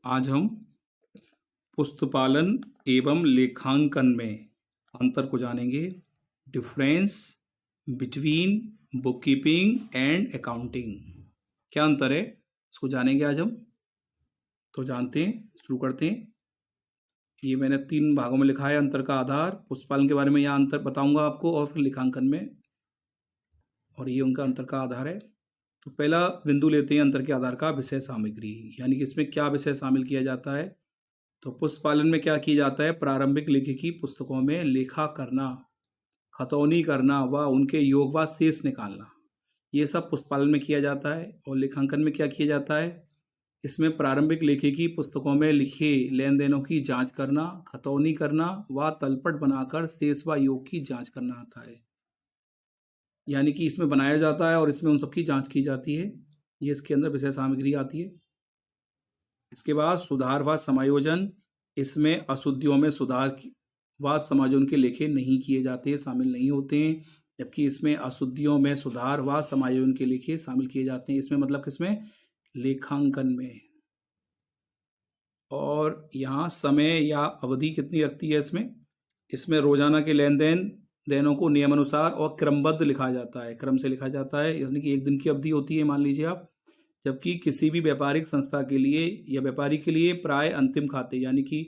आज हम पुस्तपालन एवं लेखांकन में अंतर को जानेंगे। Difference between book keeping and accounting, क्या अंतर है इसको जानेंगे आज हम। तो जानते हैं, शुरू करते हैं। ये मैंने 3 भागों में लिखा है। अंतर का आधार, पुस्तपालन के बारे में यहाँ अंतर बताऊंगा आपको, और फिर लेखांकन में, और ये उनका अंतर का आधार है। तो पहला बिंदु लेते हैं अंतर के आधार का, विषय सामग्री, यानी कि इसमें क्या विषय शामिल किया जाता है। तो पुस्तपालन में क्या किया जाता है, प्रारंभिक लेखिकी पुस्तकों में लेखा करना, खतौनी करना व उनके योग व शेष निकालना, ये सब पुस्तपालन में किया जाता है। और लेखांकन में क्या किया जाता है, इसमें प्रारंभिक लेखिकी पुस्तकों में लिखे लेन देनों की जांच करना, खतौनी करना व तलपट बनाकर शेष व योग की जांच करना आता है। यानी कि इसमें बनाया जाता है और इसमें उन सबकी जांच की जाती है। ये इसके अंदर विषय सामग्री आती है। इसके बाद सुधार व समायोजन, इसमें अशुद्धियों में सुधार व समायोजन के लेखे नहीं किए जाते, शामिल नहीं होते हैं। जबकि इसमें अशुद्धियों में सुधार व समायोजन के लेखे शामिल किए जाते हैं। इसमें मतलब किसमें, लेखांकन में। और यहाँ समय या अवधि कितनी लगती है इसमें रोजाना के लेन देनों को नियमानुसार और क्रमबद्ध लिखा जाता है, क्रम से लिखा जाता है। यानी कि 1 दिन की अवधि होती है, मान लीजिए आप। जबकि किसी भी व्यापारिक संस्था के लिए या व्यापारी के लिए प्राय अंतिम खाते, यानी कि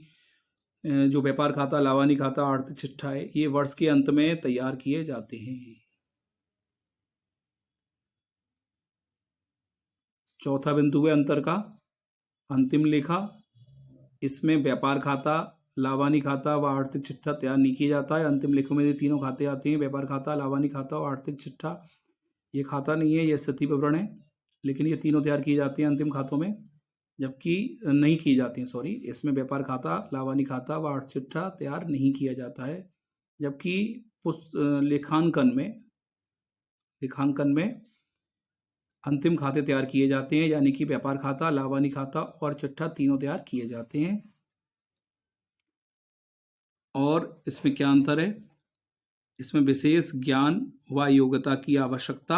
जो व्यापार खाता, लावानी खाता, आर्थिक चिट्ठा है, ये वर्ष के अंत में तैयार किए जाते हैं। चौथा बिंदु है अंतर का, अंतिम लेखा। इसमें व्यापार खाता, लावानी खाता व आर्थिक चिट्ठा तैयार नहीं किया जाता है। अंतिम लेखों में ये तीनों खाते आते हैं, व्यापार खाता, लावानी खाता और आर्थिक चिट्ठा। ये खाता नहीं है, ये स्थिति विवरण है, लेकिन ये तीनों तैयार किए जाते हैं अंतिम खातों में। जबकि नहीं की जाती हैं, सॉरी, इसमें व्यापार खाता, लावानी खाता व आर्थिक चिट्ठा तैयार नहीं किया जाता है। जबकि लेखांकन में अंतिम खाते तैयार किए जाते हैं, यानी कि व्यापार खाता, लावानी खाता और चिट्ठा तीनों तैयार किए जाते हैं। और इसमें क्या अंतर है, इसमें विशेष ज्ञान व योग्यता की आवश्यकता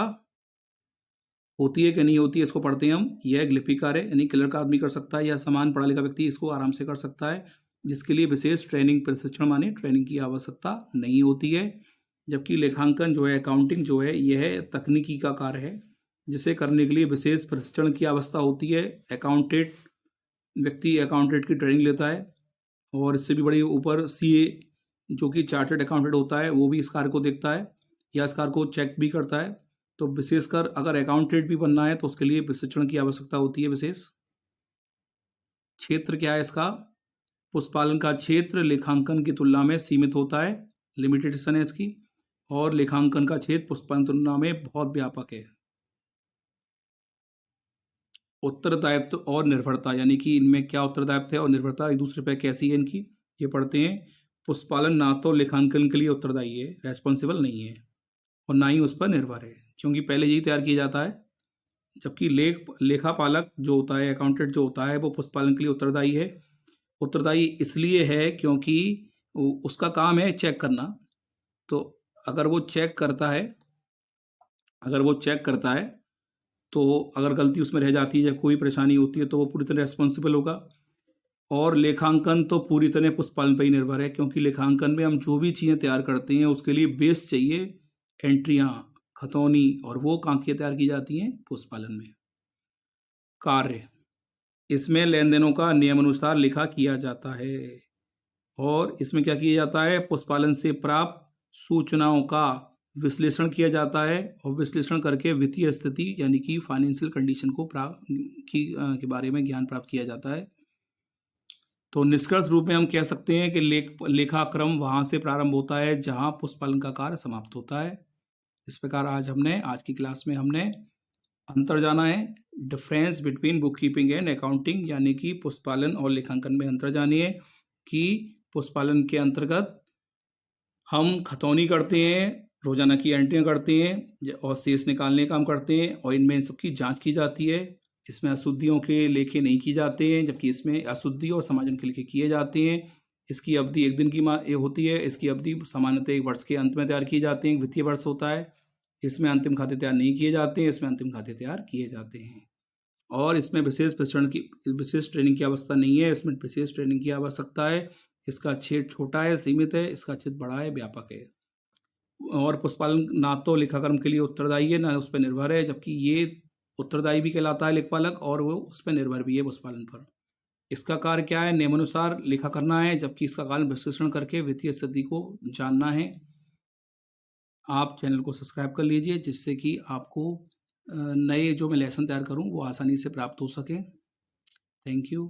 होती है कि नहीं होती है, इसको पढ़ते हैं हम। यह एक लिपिकार है, यानी क्लर्क आदमी कर सकता है, या समान पढ़ा लिखा व्यक्ति इसको आराम से कर सकता है, जिसके लिए विशेष ट्रेनिंग, प्रशिक्षण माने ट्रेनिंग की आवश्यकता नहीं होती है। जबकि लेखांकन जो है, अकाउंटिंग जो है, यह तकनीकी का कार्य है, जिसे करने के लिए विशेष प्रशिक्षण की आवश्यकता होती है। व्यक्ति अकाउंटेंट की ट्रेनिंग लेता है, और इससे भी बड़ी ऊपर सीए, जो कि चार्टर्ड अकाउंटेंट होता है, वो भी इस कार्य को देखता है या इस कार्य को चेक भी करता है। तो विशेषकर अगर अकाउंटेंट भी बनना है तो उसके लिए प्रशिक्षण की आवश्यकता होती है विशेष। क्षेत्र क्या है इसका, पुस्तपालन का क्षेत्र लेखांकन की तुलना में सीमित होता है, लिमिटेशन है इसकी। और लेखांकन का क्षेत्र पुस्तपालन की तुलना में बहुत व्यापक है। उत्तरदायित्व और निर्भरता, यानी कि इनमें क्या उत्तरदायित्व है और निर्भरता एक दूसरे पर कैसी है इनकी, ये पढ़ते हैं। पुस्तपालन ना तो लेखांकन के लिए उत्तरदायी है, रेस्पॉन्सिबल नहीं है, और ना ही उस पर निर्भर है, क्योंकि पहले यही तैयार किया जाता है। जबकि लेखापालक जो होता है, अकाउंटेंट जो होता है, वो पुस्तपालन के लिए उत्तरदायी है। उत्तरदायी इसलिए है क्योंकि उसका काम है चेक करना। तो अगर वो चेक करता है तो अगर गलती उसमें रह जाती है या कोई परेशानी होती है तो वो पूरी तरह रेस्पॉन्सिबल होगा। और लेखांकन तो पूरी तरह पुस्तपालन पर ही निर्भर है, क्योंकि लेखांकन में हम जो भी चीज़ें तैयार करते हैं उसके लिए बेस चाहिए, एंट्रियाँ, खतौनी, और वो कहाँ की तैयार की जाती हैं, पुस्तपालन में। कार्य, इसमें लेन देनों का नियमानुसार लिखा किया जाता है। और इसमें क्या किया जाता है, पुस्तपालन से प्राप्त सूचनाओं का विश्लेषण किया जाता है, और विश्लेषण करके वित्तीय स्थिति, यानी कि फाइनेंशियल कंडीशन को के बारे में ज्ञान प्राप्त किया जाता है। तो निष्कर्ष रूप में हम कह सकते हैं कि लेखाक्रम वहां से प्रारंभ होता है जहां पुस्तपालन का कार्य समाप्त होता है। इस प्रकार आज की क्लास में हमने अंतर जाना है, difference between book keeping and accounting, यानी कि पुस्तपालन और लेखांकन में अंतर जानिए। कि पुस्तपालन के अंतर्गत हम खतौनी करते हैं, रोजाना की एंट्रियां करते हैं और शेष निकालने का काम करते हैं, और इनमें सबकी जांच की जाती है। इसमें अशुद्धियों के लेखे नहीं किए जाते हैं, जबकि इसमें अशुद्धि और समायोजन के लेखे किए जाते हैं। इसकी अवधि 1 दिन की होती है। इसकी अवधि सामान्यतः 1 वर्ष के अंत में तैयार की जाती है, वित्तीय वर्ष होता है। इसमें अंतिम खाते तैयार नहीं किए जाते हैं, इसमें अंतिम खाते तैयार किए जाते हैं। और इसमें विशेष ट्रेनिंग की आवश्यकता नहीं है। इसमें विशेष ट्रेनिंग की आवश्यकता है। इसका छेद छोटा है, सीमित है, इसका छेद बड़ा है, व्यापक है। और पुष्पालन ना तो लेखाकर्म के लिए उत्तरदायी है, ना उस पर निर्भर है, जबकि ये उत्तरदायी भी कहलाता है लेखपालक, और वो उस पर निर्भर भी है पुष्पालन पर। इसका कार्य क्या है? नियमानुसार लेखा करना है, जबकि इसका कार्य विश्लेषण करके वित्तीय स्थिति को जानना है। आप चैनल को सब्सक्राइब कर लीजिए, जिससे कि आपको नए जो मैं लेसन तैयार करूं वो आसानी से प्राप्त हो सके। Thank you.